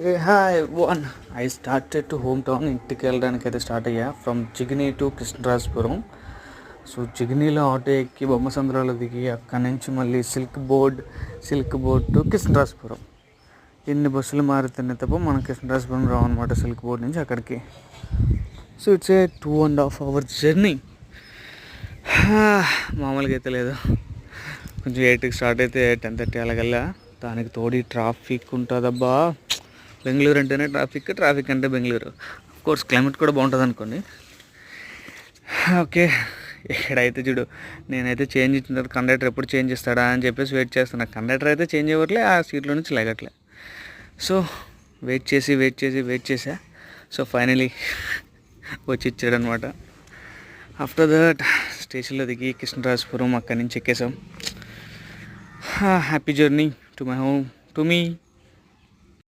A hi one I started to home town. ఇంటికి వెళ్ళడానికి అయితే స్టార్ట్ అయ్యా from Jigani to Krishnarajapuram. So జిగ్నీలో ఆటో ఎక్కి బొమ్మసంద్రాలు దిగి అక్కడి నుంచి మళ్ళీ సిల్క్ బోర్డ్ టు కృష్ణరాజపురం. ఎన్ని బస్సులు మారుతున్నాయి తప్ప మనం కృష్ణరాజపురం రావన్నమాట సిల్క్ బోర్డ్ నుంచి అక్కడికి. So it's a 2.5 hours journey. మామూలుగా అయితే లేదు. కొంచెం 8కి స్టార్ట్ అయితే 10:30 అలాగల్లా. దానికి తోడి ట్రాఫిక్ ఉంటుందబ్బా. బెంగళూరు అంటేనే ట్రాఫిక్ అంటే బెంగళూరు. కోర్స్ క్లైమేట్ కూడా బాగుంటుంది అనుకోండి. ఓకే, ఇక్కడైతే చూడు, నేనైతే చేంజ్ ఇచ్చిన తర్వాత కండక్టర్ ఎప్పుడు చేంజ్ చేస్తాడా అని చెప్పేసి వెయిట్ చేస్తున్నా. కండక్టర్ అయితే చేంజ్ అవ్వట్లే, ఆ సీట్లో నుంచి లేగట్లే. సో వెయిట్ చేసా. సో ఫైనలీ వచ్చి ఇచ్చాడనమాట. ఆఫ్టర్ దట్ స్టేషన్లో దిగి కృష్ణరాజపురం అక్కడి నుంచి ఎక్కేసాం. Happy journey to my home to me.